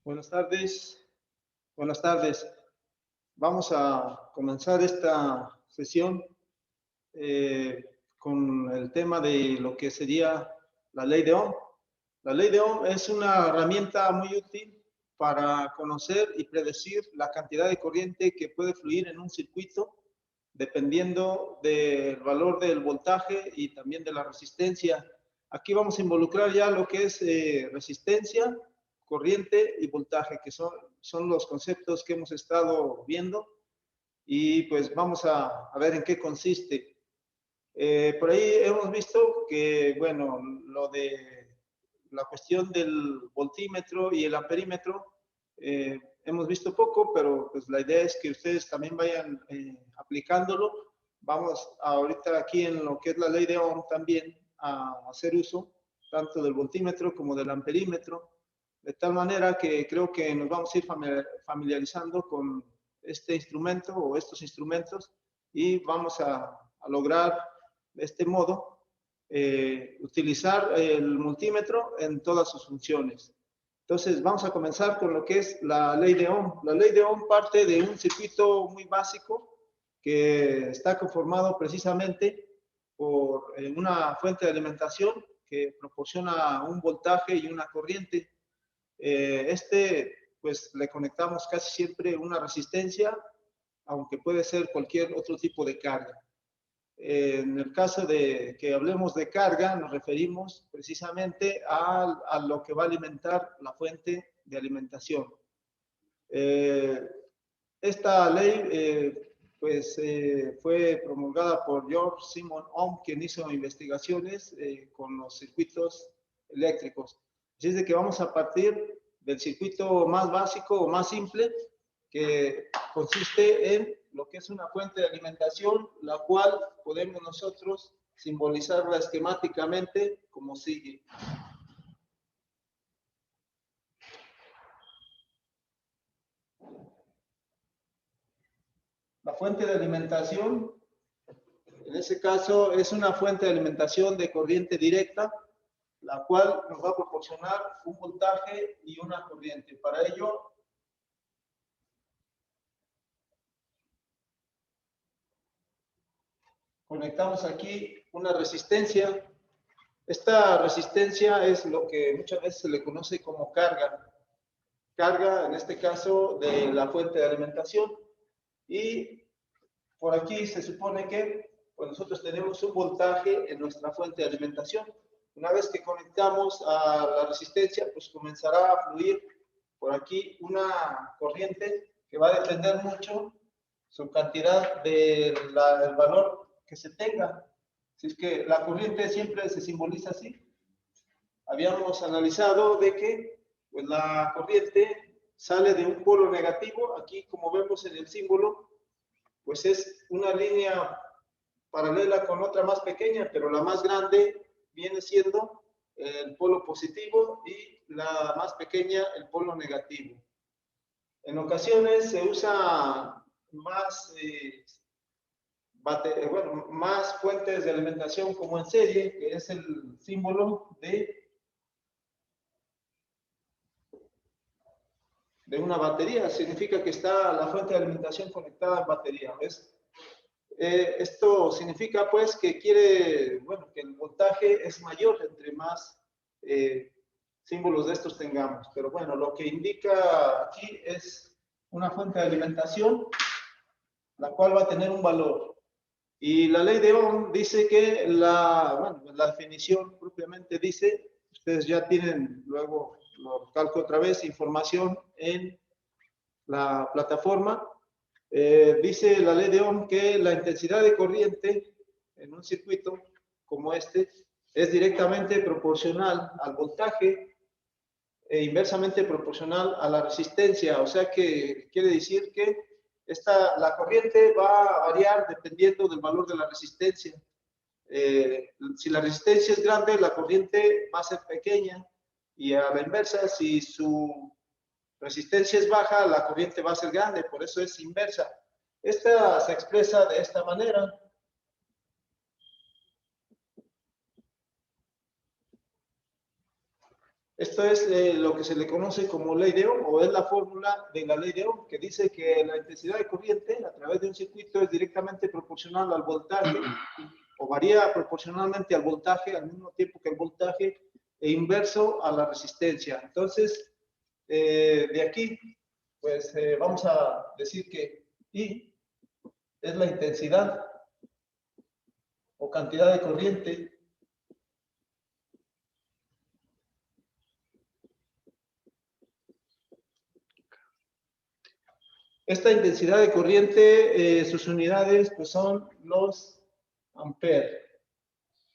Buenas tardes. Buenas tardes. Vamos a comenzar esta sesión con el tema de lo que sería la ley de Ohm. La ley de Ohm es una herramienta muy útil para conocer y predecir la cantidad de corriente que puede fluir en un circuito dependiendo del valor del voltaje y también de la resistencia. Aquí vamos a involucrar ya lo que es resistencia, corriente y voltaje, que son los conceptos que hemos estado viendo, y pues vamos a ver en qué consiste. Por ahí hemos visto que, bueno, lo de la cuestión del voltímetro y el amperímetro, hemos visto poco, pero pues la idea es que ustedes también vayan aplicándolo. Vamos ahorita aquí en lo que es la ley de Ohm también a hacer uso tanto del voltímetro como del amperímetro, de tal manera que creo que nos vamos a ir familiarizando con este instrumento o estos instrumentos y vamos a lograr de este modo utilizar el multímetro en todas sus funciones. Entonces vamos a comenzar con lo que es la ley de Ohm. La ley de Ohm parte de un circuito muy básico que está conformado precisamente por una fuente de alimentación que proporciona un voltaje y una corriente. Pues le conectamos casi siempre una resistencia, aunque puede ser cualquier otro tipo de carga. En el caso de que hablemos de carga, nos referimos precisamente a lo que va a alimentar la fuente de alimentación. Esta ley fue promulgada por George Simon Ohm, quien hizo investigaciones con los circuitos eléctricos. Así es de que vamos a partir del circuito más básico o más simple, que consiste en lo que es una fuente de alimentación, la cual podemos nosotros simbolizarla esquemáticamente como sigue. La fuente de alimentación, en ese caso, es una fuente de alimentación de corriente directa, la cual nos va a proporcionar un voltaje y una corriente. Para ello, conectamos aquí una resistencia. Esta resistencia es lo que muchas veces se le conoce como carga. Carga, en este caso, de la fuente de alimentación. Y por aquí se supone que pues nosotros tenemos un voltaje en nuestra fuente de alimentación. Una vez que conectamos a la resistencia, pues comenzará a fluir por aquí una corriente que va a depender mucho su cantidad del valor que se tenga. Si es que la corriente siempre se simboliza así. Habíamos analizado de que pues, la corriente sale de un polo negativo. Aquí, como vemos en el símbolo, pues es una línea paralela con otra más pequeña, pero la más grande viene siendo el polo positivo y la más pequeña el polo negativo. En ocasiones se usa más, más fuentes de alimentación como en serie, que es el símbolo de una batería. Significa que está la fuente de alimentación conectada a batería, ¿ves? Esto significa pues que que el voltaje es mayor entre más símbolos de estos tengamos. Pero bueno, lo que indica aquí es una fuente de alimentación, la cual va a tener un valor. Y la ley de Ohm dice que la definición propiamente dice, ustedes ya tienen, luego lo calco otra vez, información en la plataforma. Dice la ley de Ohm que la intensidad de corriente en un circuito como este es directamente proporcional al voltaje e inversamente proporcional a la resistencia. O sea que quiere decir que la corriente va a variar dependiendo del valor de la resistencia. Si la resistencia es grande, la corriente va a ser pequeña, y a la inversa, si su resistencia es baja, la corriente va a ser grande, por eso es inversa. Esta se expresa de esta manera. Esto es lo que se le conoce como ley de Ohm, o es la fórmula de la ley de Ohm, que dice que la intensidad de corriente a través de un circuito es directamente proporcional al voltaje, o varía proporcionalmente al voltaje, al mismo tiempo que el voltaje, e inverso a la resistencia. Entonces, de aquí, pues vamos a decir que I es la intensidad o cantidad de corriente Esta intensidad de corriente, sus unidades pues son los amperes.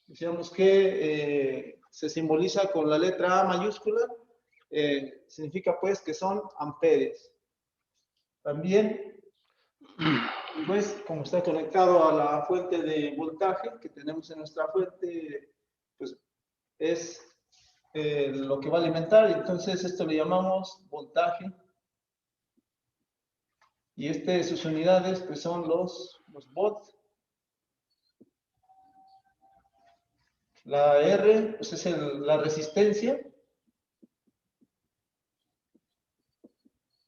Decíamos que se simboliza con la letra A mayúscula, significa pues que son amperes. También, pues como está conectado a la fuente de voltaje que tenemos en nuestra fuente, pues es lo que va a alimentar, entonces esto le llamamos voltaje. Y sus unidades pues son los volts. La R pues es la resistencia.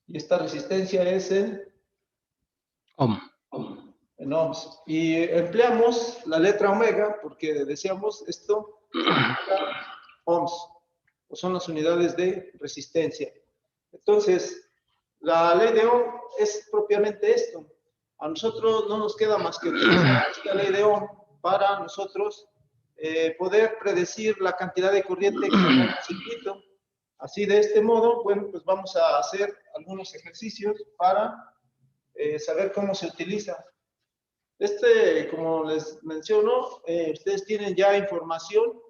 Y esta resistencia es en Ohm. En ohms. Y empleamos la letra omega porque decíamos esto ohms, o son las unidades de resistencia. Entonces, la ley de Ohm es propiamente esto. A nosotros no nos queda más que utilizar esta ley de Ohm para nosotros poder predecir la cantidad de corriente que hay en el circuito. Así, de este modo, bueno, pues vamos a hacer algunos ejercicios para saber cómo se utiliza. Como les menciono, ustedes tienen ya información.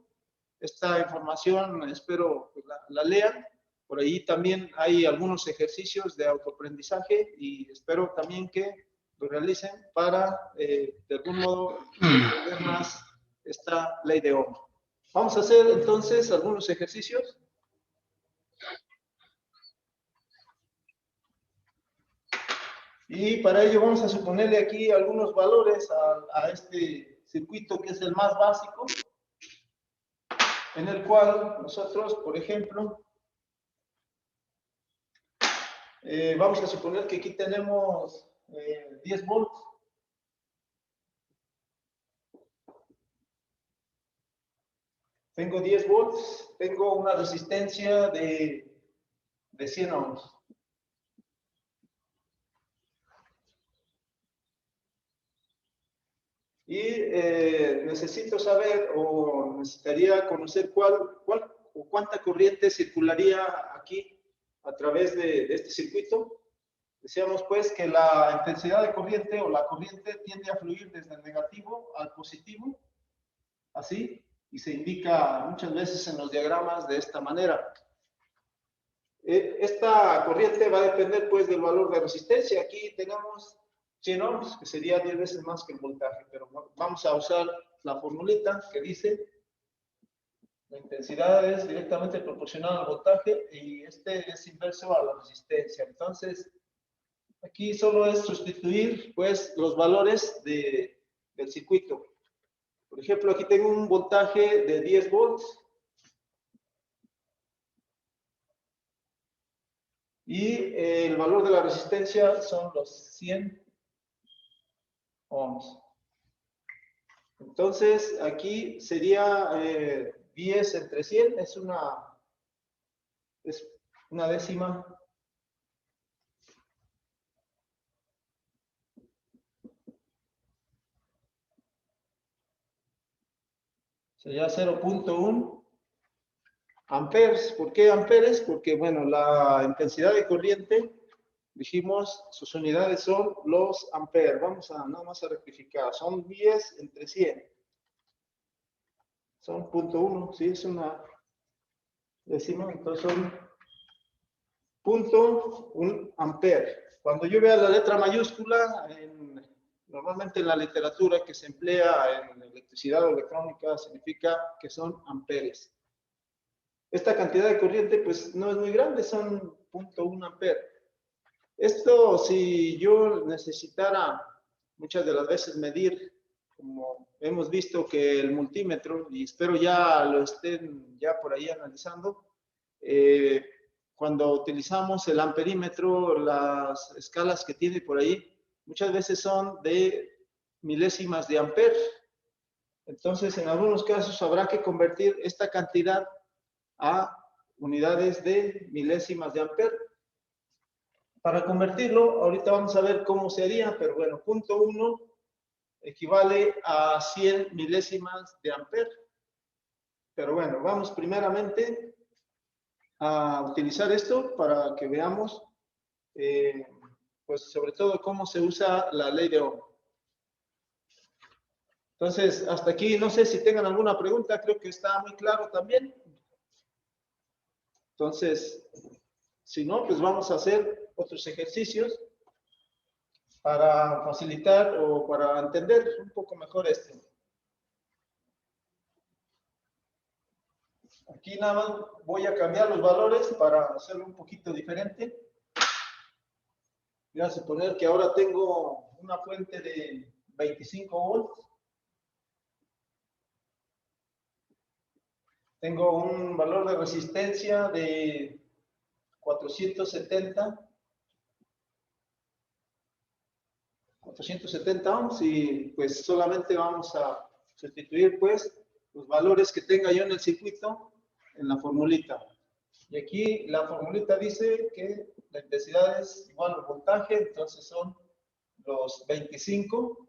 Esta información espero que la lean. Por ahí también hay algunos ejercicios de autoaprendizaje y espero también que lo realicen para, de algún modo, entender más esta ley de Ohm. Vamos a hacer entonces algunos ejercicios. Y para ello vamos a suponerle aquí algunos valores a este circuito que es el más básico, en el cual nosotros, por ejemplo, vamos a suponer que aquí tenemos 10 volts. Tengo 10 volts, tengo una resistencia de 100 ohms. Y necesito saber o necesitaría conocer cuál o cuánta corriente circularía aquí a través de este circuito. Decíamos pues que la intensidad de corriente o la corriente tiende a fluir desde el negativo al positivo, así, y se indica muchas veces en los diagramas de esta manera. Esta corriente va a depender pues del valor de resistencia. Aquí tenemos 100 ohms, que sería 10 veces más que el voltaje, pero vamos a usar la formulita que dice la intensidad es directamente proporcional al voltaje y este es inverso a la resistencia. Entonces, aquí solo es sustituir pues los valores del circuito. Por ejemplo, aquí tengo un voltaje de 10 volts y el valor de la resistencia son los 100 ohms. Entonces, aquí sería 10 entre 100, es una décima. Sería 0.1 amperes. ¿Por qué amperes? Porque, bueno, la intensidad de corriente, dijimos, sus unidades son los amperes. Vamos a nada más a rectificar. Son 10 entre 100. Son 0.1, sí, es una décima, entonces son 0.1 ampere. Cuando yo vea la letra mayúscula, normalmente en la literatura que se emplea en electricidad o electrónica, significa que son amperes. Esta cantidad de corriente pues no es muy grande, son 0.1 ampere. Esto, si yo necesitara muchas de las veces medir, como hemos visto que el multímetro, y espero ya lo estén ya por ahí analizando, cuando utilizamos el amperímetro, las escalas que tiene por ahí, muchas veces son de milésimas de amper. Entonces, en algunos casos habrá que convertir esta cantidad a unidades de milésimas de amper. Para convertirlo, ahorita vamos a ver cómo se haría, pero bueno, punto 1 equivale a 100 milésimas de amper. Pero bueno, vamos primeramente a utilizar esto para que veamos, pues sobre todo cómo se usa la ley de Ohm. Entonces, hasta aquí, no sé si tengan alguna pregunta, creo que está muy claro también. Entonces, si no, pues vamos a hacer otros ejercicios para facilitar o para entender un poco mejor esto. Aquí nada más voy a cambiar los valores para hacerlo un poquito diferente. Voy a suponer que ahora tengo una fuente de 25 volts. Tengo un valor de resistencia de 470 ohms y pues solamente vamos a sustituir pues los valores que tenga yo en el circuito en la formulita. Y aquí la formulita dice que la intensidad es igual al voltaje, entonces son los 25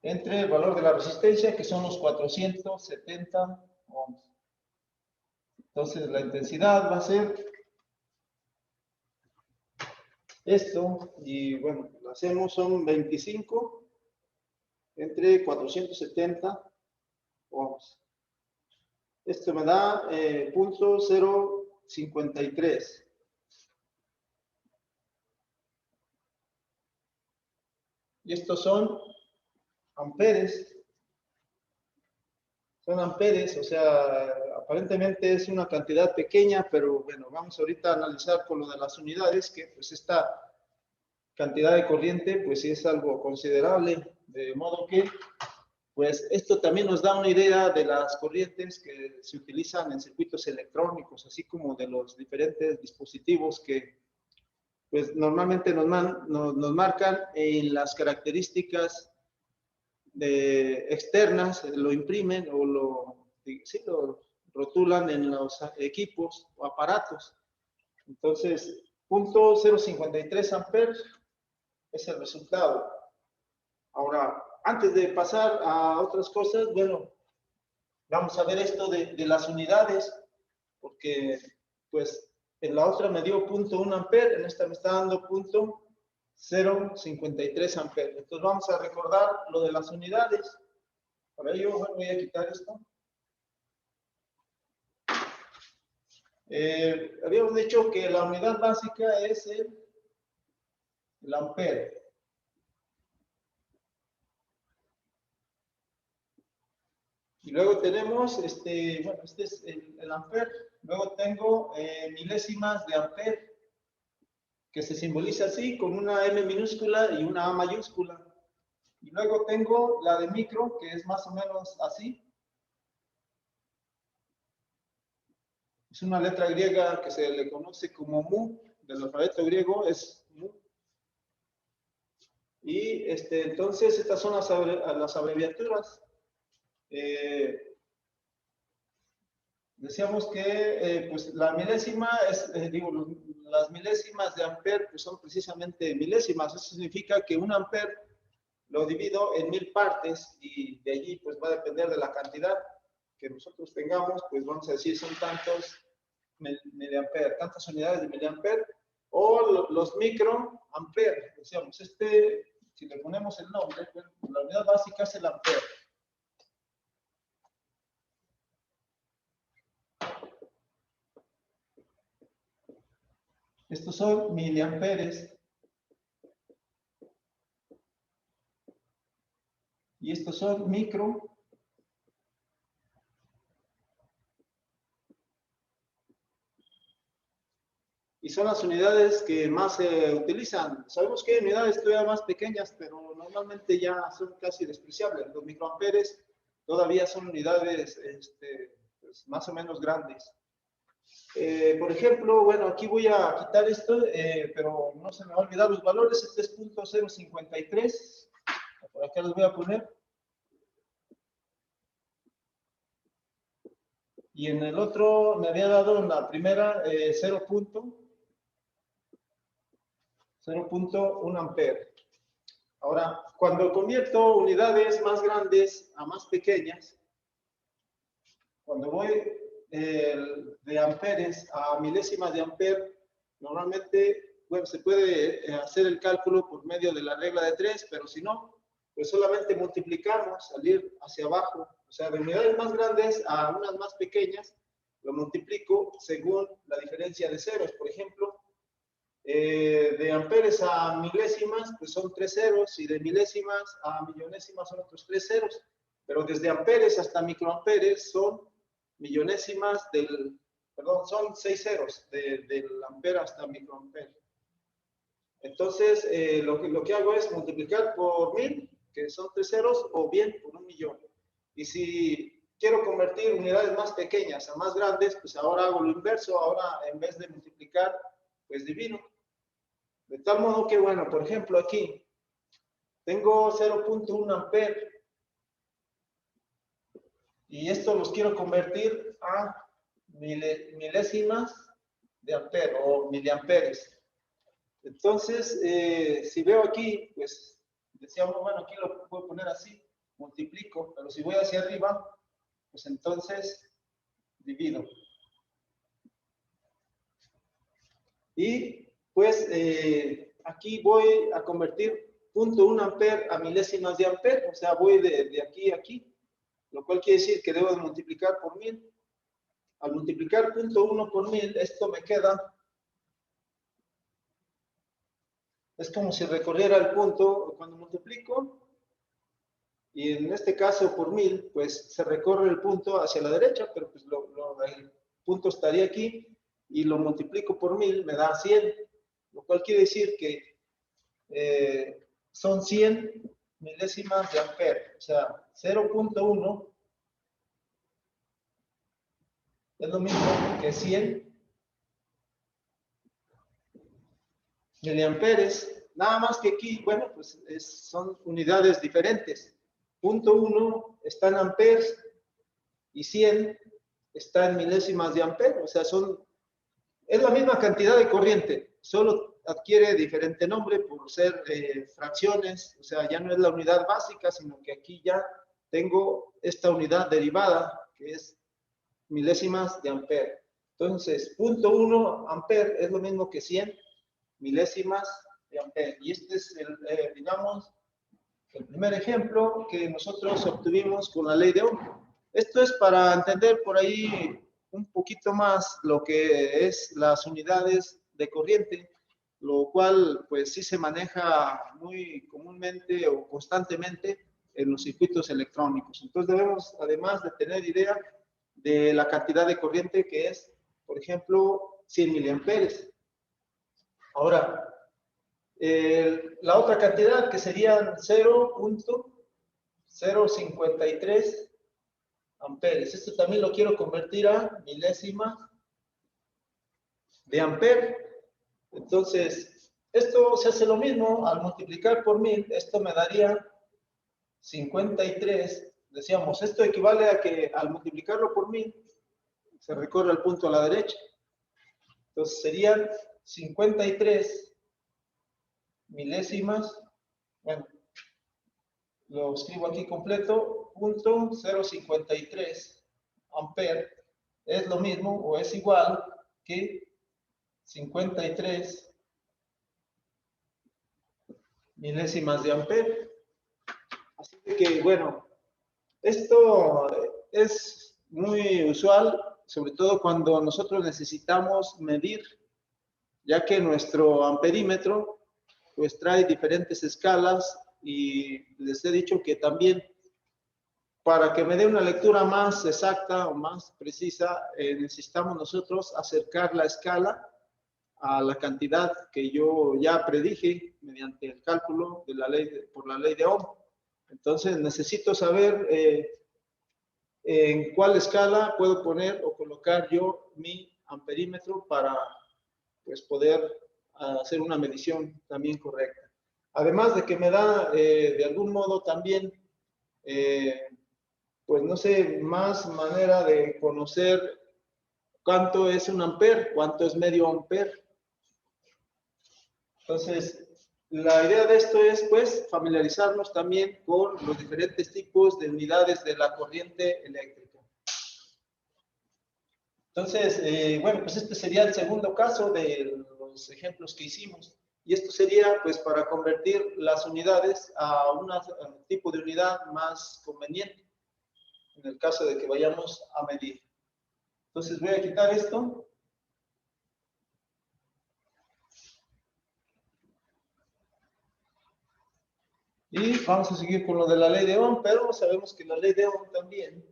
entre el valor de la resistencia, que son los 470 ohms. Entonces la intensidad va a ser esto, y bueno, lo hacemos, son 25 entre 470 ohms. Esto me da punto 053. Y estos son amperes. Son amperes, o sea, aparentemente es una cantidad pequeña, pero bueno, vamos ahorita a analizar con lo de las unidades, que pues esta cantidad de corriente pues sí es algo considerable, de modo que pues esto también nos da una idea de las corrientes que se utilizan en circuitos electrónicos, así como de los diferentes dispositivos que pues normalmente nos marcan en las características externas, lo imprimen o lo rotulan en los equipos o aparatos. Entonces, punto 053 amperes es el resultado. Ahora, antes de pasar a otras cosas, bueno, vamos a ver esto de las unidades, porque pues en la otra me dio punto 1 amper, en esta me está dando punto 053 amperes. Entonces vamos a recordar lo de las unidades. Para ello, bueno, voy a quitar esto. Habíamos dicho que la unidad básica es el ampere. Y luego tenemos, bueno, este es el ampere. Luego tengo milésimas de ampere, que se simboliza así, con una M minúscula y una A mayúscula. Y luego tengo la de micro, que es más o menos así. Es una letra griega que se le conoce como mu, del alfabeto griego es mu. Y entonces estas son las abreviaturas. Decíamos que pues la milésima es, las milésimas de amper pues son precisamente milésimas. Eso significa que un amper lo divido en 1000 partes y de allí pues va a depender de la cantidad que nosotros tengamos, pues vamos a decir son tantos miliamper, tantas unidades de miliamper, o los microamper. Decíamos, si le ponemos el nombre, la unidad básica es el amper. Estos son miliamperes. Y estos son micro. Y son las unidades que más se utilizan. Sabemos que hay unidades todavía más pequeñas, pero normalmente ya son casi despreciables. Los microamperes todavía son unidades pues, más o menos grandes. Por ejemplo, bueno, aquí voy a quitar esto, pero no se me va a olvidar los valores. Este es 0.053. Por acá los voy a poner. Y en el otro me había dado en la primera 0.1 ampere. Ahora, cuando convierto unidades más grandes a más pequeñas, cuando voy de amperes a milésimas de ampere, normalmente, bueno, se puede hacer el cálculo por medio de la regla de 3, pero si no, pues solamente multiplicamos, salir hacia abajo, o sea, de unidades más grandes a unas más pequeñas, lo multiplico según la diferencia de ceros. Por ejemplo, de amperes a milésimas, pues son 3 ceros, y de milésimas a millonésimas son otros 3 ceros, pero desde amperes hasta microamperes son millonésimas perdón, son 6 ceros, del ampere hasta microampere. Entonces, lo que hago es multiplicar por 1000, que son 3 ceros, o bien por 1.000.000. Y si quiero convertir unidades más pequeñas a más grandes, pues ahora hago lo inverso. Ahora, en vez de multiplicar, pues divido. De tal modo que, bueno, por ejemplo, aquí tengo 0.1 ampere. Y esto los quiero convertir a milésimas de ampere o miliamperes. Entonces, si veo aquí, pues decíamos, bueno, aquí lo puedo poner así, multiplico, pero si voy hacia arriba, pues entonces divido. Y pues aquí voy a convertir 0.1 ampere a milésimas de ampere, o sea, voy de aquí a aquí, lo cual quiere decir que debo de multiplicar por 1000. Al multiplicar 0.1 por 1000, esto me queda, es como si recorriera el punto cuando multiplico, y en este caso por 1000, pues se recorre el punto hacia la derecha, pero pues el punto estaría aquí, y lo multiplico por 1000, me da 100, lo cual quiere decir que son 100 milésimas de ampere, o sea, 0.1 es lo mismo que 100 miliamperes, nada más que aquí, bueno, pues son unidades diferentes. 0.1 está en amperes y 100 está en milésimas de ampere, o sea, es la misma cantidad de corriente, solo adquiere diferente nombre por ser fracciones, o sea, ya no es la unidad básica, sino que aquí ya tengo esta unidad derivada, que es milésimas de ampere. Entonces, 0.1 ampere es lo mismo que 100 milésimas de ampere. Y este es, digamos, el primer ejemplo que nosotros obtuvimos con la ley de Ohm. Esto es para entender por ahí un poquito más lo que es las unidades de corriente, lo cual pues sí se maneja muy comúnmente o constantemente en los circuitos electrónicos. Entonces debemos, además de tener idea de la cantidad de corriente que es, por ejemplo, 100 miliamperes. Ahora, la otra cantidad que serían 0.053 amperes. Esto también lo quiero convertir a milésimas de ampere. Entonces, esto se hace lo mismo. Al multiplicar por 1000, esto me daría 53. Decíamos, esto equivale a que al multiplicarlo por 1000, se recorre el punto a la derecha. Entonces, serían 53 milésimas, bueno, lo escribo aquí completo, 0.053 ampere es lo mismo o es igual que 53 milésimas de ampere. Así que, bueno, esto es muy usual, sobre todo cuando nosotros necesitamos medir, ya que nuestro amperímetro pues trae diferentes escalas, y les he dicho que también para que me dé una lectura más exacta o más precisa, necesitamos nosotros acercar la escala a la cantidad que yo ya predije mediante el cálculo de la ley por la ley de Ohm. Entonces necesito saber en cuál escala puedo poner o colocar yo mi amperímetro para pues, poder hacer una medición también correcta. Además de que me da de algún modo también, pues no sé, más manera de conocer cuánto es un amper, cuánto es medio amper. Entonces, la idea de esto es, pues, familiarizarnos también con los diferentes tipos de unidades de la corriente eléctrica. Entonces, bueno, pues este sería el segundo caso de los ejemplos que hicimos. Y esto sería, pues, para convertir las unidades a un tipo de unidad más conveniente, en el caso de que vayamos a medir. Entonces, voy a quitar esto. Y vamos a seguir con lo de la ley de Ohm, pero sabemos que la ley de Ohm también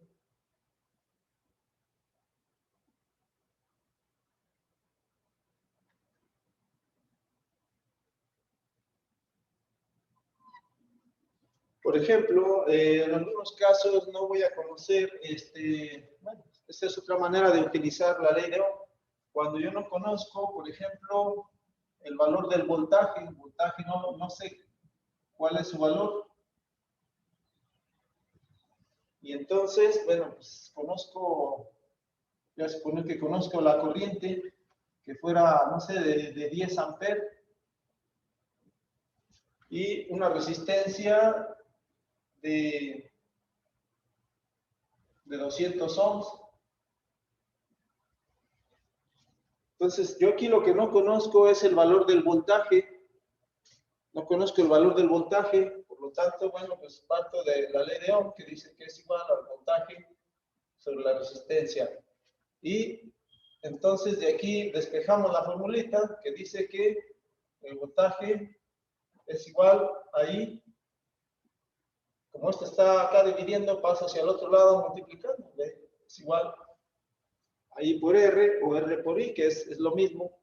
por ejemplo, en algunos casos no voy a conocer, bueno, esta es otra manera de utilizar la ley de Ohm. Cuando yo no conozco, por ejemplo, el valor del voltaje, no sé cuál es su valor. Y entonces, bueno, pues conozco, voy a suponer que conozco la corriente que fuera, no sé, de 10 amperes y una resistencia de 200 ohms. Entonces, yo aquí lo que no conozco es el valor del voltaje. No conozco el valor del voltaje, por lo tanto, bueno, pues parto de la ley de Ohm, que dice que es igual al voltaje sobre la resistencia. Y entonces de aquí despejamos la formulita que dice que el voltaje es igual ahí. Como esto está acá dividiendo, pasa hacia el otro lado multiplicando. ¿Ve? Es igual ahí por R o R por I, que es lo mismo.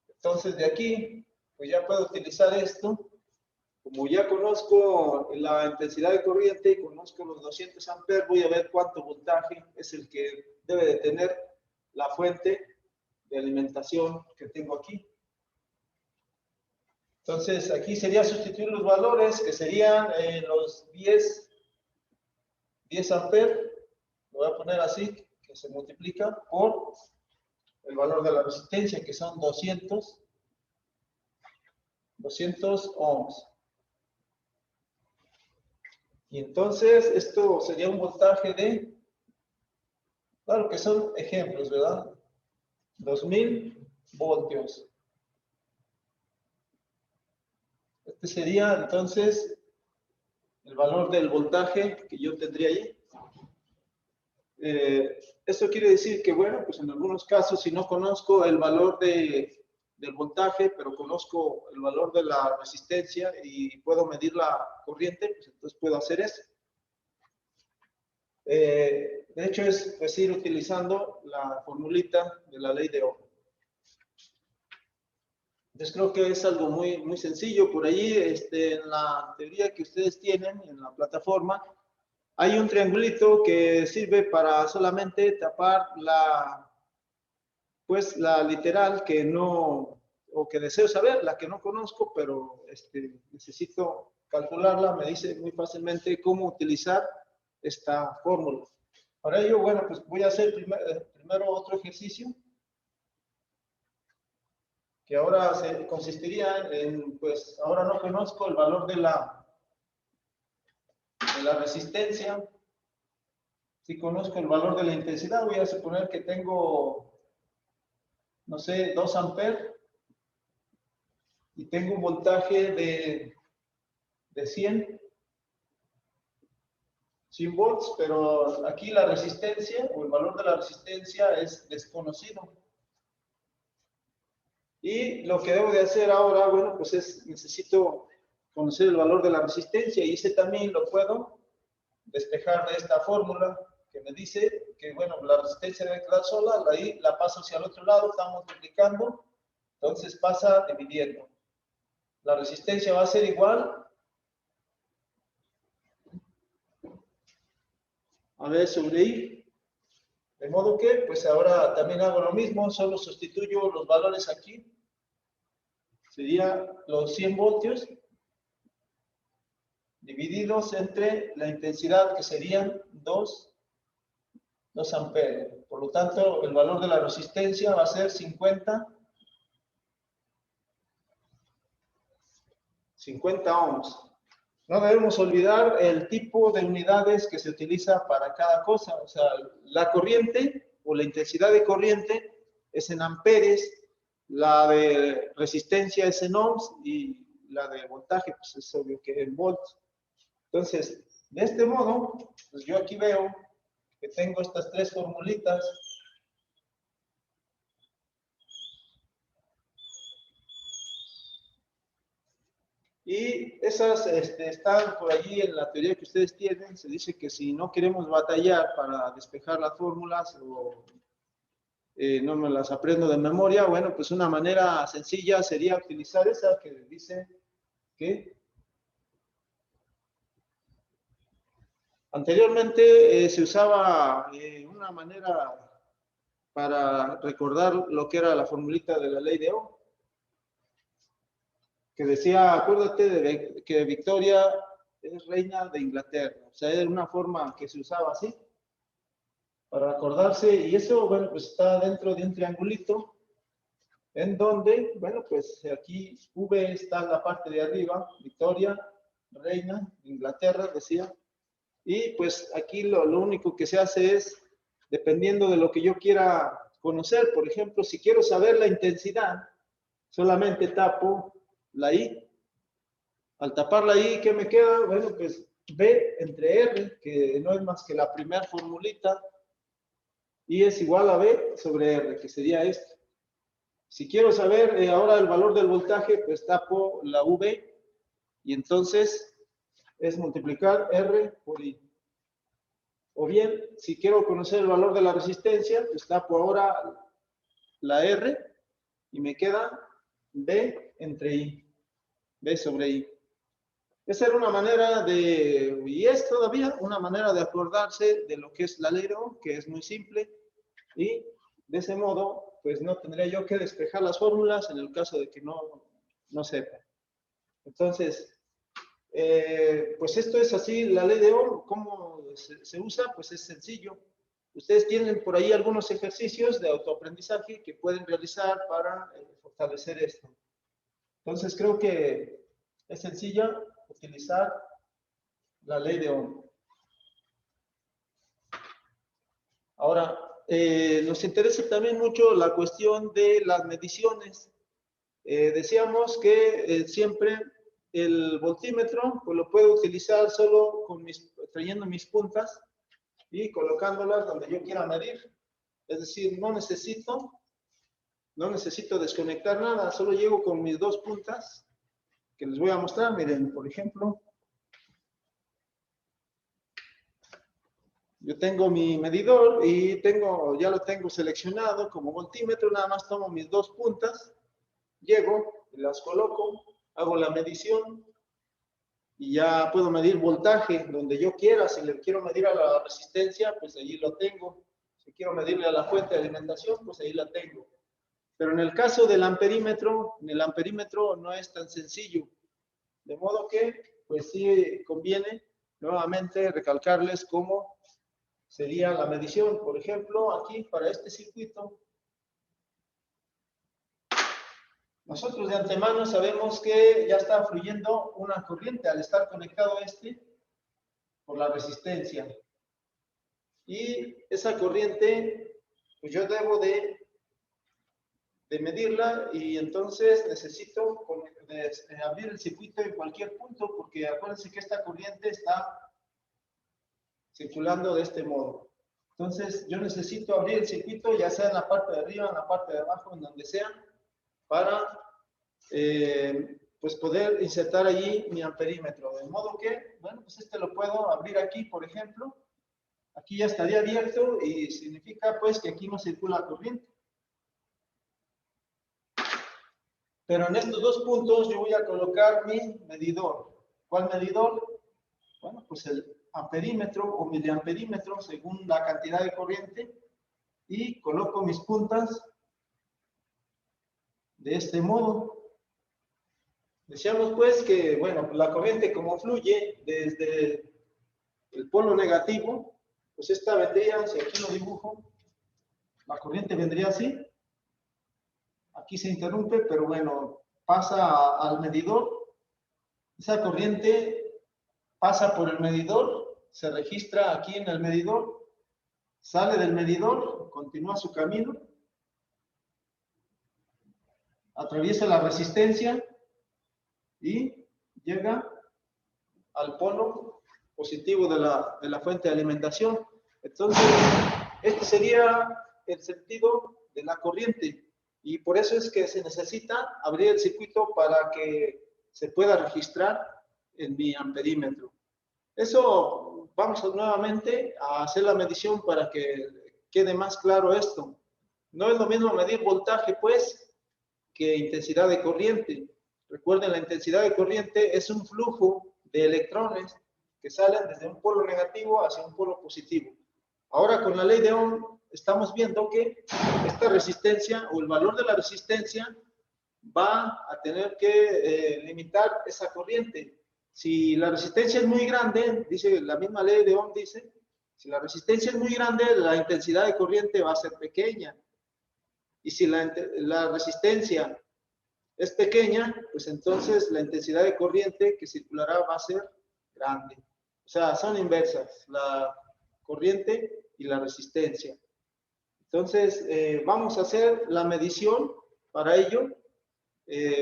Entonces de aquí, pues ya puedo utilizar esto. Como ya conozco la intensidad de corriente y conozco los 200 amperes, voy a ver cuánto voltaje es el que debe de tener la fuente de alimentación que tengo aquí. Entonces, aquí sería sustituir los valores, que serían los 10 amperes, lo voy a poner así, que se multiplica por el valor de la resistencia, que son 200 ohms. Y entonces, esto sería un voltaje de, claro que son ejemplos, ¿verdad? 2000 voltios. Este sería, entonces, el valor del voltaje que yo tendría ahí. Esto quiere decir que, bueno, pues en algunos casos, si no conozco el valor del voltaje, pero conozco el valor de la resistencia y puedo medir la corriente, pues entonces puedo hacer eso. De hecho, es pues, ir utilizando la formulita de la ley de Ohm. Entonces creo que es algo muy sencillo. Por allí, en la teoría que ustedes tienen en la plataforma, hay un triangulito que sirve para solamente tapar pues la literal que no, o que deseo saber, la que no conozco, pero necesito calcularla, me dice muy fácilmente cómo utilizar esta fórmula. Para ello, bueno, pues voy a hacer primero otro ejercicio, que ahora consistiría en, pues ahora no conozco el valor de la resistencia. Si conozco el valor de la intensidad, voy a suponer que tengo, no sé, 2 amperes y tengo un voltaje de 100 volts, pero aquí la resistencia o el valor de la resistencia es desconocido. Y lo que debo de hacer ahora, bueno, pues necesito conocer el valor de la resistencia y ese también lo puedo despejar de esta fórmula que me dice que, bueno, la resistencia debe quedar sola, ahí la paso hacia el otro lado, estamos multiplicando, entonces pasa dividiendo. La resistencia va a ser igual a ver sobre I, De modo que, pues ahora también hago lo mismo, solo sustituyo los valores aquí. Sería los 100 voltios divididos entre la intensidad, que serían 2 amperios. Por lo tanto, el valor de la resistencia va a ser 50 ohms. No debemos olvidar el tipo de unidades que se utiliza para cada cosa. O sea, la corriente o la intensidad de corriente es en amperes, la de resistencia es en ohms y la de voltaje, pues es obvio que en volts. Entonces, de este modo, pues yo aquí veo que tengo estas tres formulitas. Y esas están por allí en la teoría que ustedes tienen. Se dice que si no queremos batallar para despejar las fórmulas o no me las aprendo de memoria, bueno, pues una manera sencilla sería utilizar esa que dice que anteriormente se usaba una manera para recordar lo que era la formulita de la ley de Ohm, que decía, acuérdate de que Victoria es reina de Inglaterra. O sea, era una forma que se usaba así para acordarse, y eso, bueno, pues está dentro de un triangulito, en donde, bueno, pues aquí V está en la parte de arriba, Victoria, reina de Inglaterra, decía, y pues aquí lo único que se hace es, dependiendo de lo que yo quiera conocer, por ejemplo, si quiero saber la intensidad, solamente tapo la I. Al tapar la I, ¿qué me queda? Bueno, pues B entre R, que no es más que la primera formulita, I es igual a B sobre R, que sería esto. Si quiero saber ahora el valor del voltaje, pues tapo la V y entonces es multiplicar R por I. O bien, si quiero conocer el valor de la resistencia, pues tapo ahora la R y me queda B entre I, B sobre I. Esa era una manera de, y es todavía una manera de acordarse de lo que es la ley de Ohm, que es muy simple, y de ese modo, pues no tendría yo que despejar las fórmulas en el caso de que no sepa. Entonces, pues esto es así, la ley de Ohm. ¿Cómo se usa? Pues es sencillo. Ustedes tienen por ahí algunos ejercicios de autoaprendizaje que pueden realizar para fortalecer esto. Entonces, creo que es sencilla utilizar la ley de Ohm. Ahora, nos interesa también mucho la cuestión de las mediciones. Decíamos que siempre el voltímetro pues lo puedo utilizar solo trayendo mis puntas y colocándolas donde yo quiera medir. Es decir, no necesito desconectar nada, solo llego con mis dos puntas que les voy a mostrar. Miren, por ejemplo, yo tengo mi medidor y ya lo tengo seleccionado como voltímetro. Nada más tomo mis dos puntas, llego, las coloco, hago la medición y ya puedo medir voltaje donde yo quiera. Si le quiero medir a la resistencia, pues allí lo tengo. Si quiero medirle a la fuente de alimentación, pues ahí la tengo. Pero en el caso del amperímetro, en el amperímetro no es tan sencillo. De modo que, pues sí conviene nuevamente recalcarles cómo sería la medición. Por ejemplo, aquí para este circuito, nosotros de antemano sabemos que ya está fluyendo una corriente al estar conectado por la resistencia. Y esa corriente, pues yo debo de medirla, y entonces necesito abrir el circuito en cualquier punto, porque acuérdense que esta corriente está circulando de este modo. Entonces yo necesito abrir el circuito, ya sea en la parte de arriba, en la parte de abajo, en donde sea, para pues poder insertar allí mi amperímetro. De modo que, bueno, pues lo puedo abrir aquí, por ejemplo. Aquí ya estaría abierto y significa pues que aquí no circula corriente. Pero en estos dos puntos yo voy a colocar mi medidor. ¿Cuál medidor? Bueno, pues el amperímetro o miliamperímetro, según la cantidad de corriente y coloco mis puntas de este modo. Decíamos pues que, bueno, la corriente como fluye desde el polo negativo, pues esta vendría, si aquí lo dibujo, la corriente vendría así. Aquí se interrumpe, pero bueno, pasa al medidor. Esa corriente pasa por el medidor, se registra aquí en el medidor, sale del medidor, continúa su camino, atraviesa la resistencia y llega al polo positivo de la fuente de alimentación. Entonces, este sería el sentido de la corriente y por eso es que se necesita abrir el circuito para que se pueda registrar en mi amperímetro. Eso, vamos nuevamente a hacer la medición para que quede más claro esto. No es lo mismo medir voltaje, pues, que intensidad de corriente. Recuerden, la intensidad de corriente es un flujo de electrones que salen desde un polo negativo hacia un polo positivo. Ahora, con la ley de Ohm, estamos viendo que esta resistencia o el valor de la resistencia va a tener que limitar esa corriente. Si la resistencia es muy grande, dice la misma ley de Ohm, dice, si la resistencia es muy grande, la intensidad de corriente va a ser pequeña. Y si la resistencia es pequeña, pues entonces la intensidad de corriente que circulará va a ser grande. O sea, son inversas, la corriente y la resistencia. Entonces, vamos a hacer la medición para ello.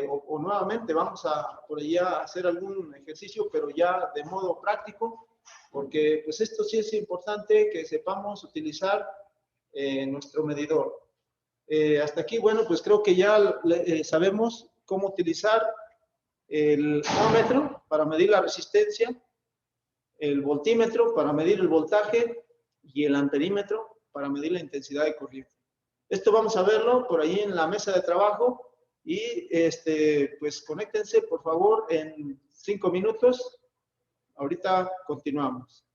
O nuevamente vamos a por allá hacer algún ejercicio, pero ya de modo práctico, porque pues esto sí es importante que sepamos utilizar nuestro medidor. Hasta aquí, bueno, pues creo que ya sabemos cómo utilizar el ohmmetro para medir la resistencia, el voltímetro para medir el voltaje y el amperímetro para medir la intensidad de corriente. Esto vamos a verlo por ahí en la mesa de trabajo. Y pues conéctense por favor en 5 minutos. Ahorita continuamos.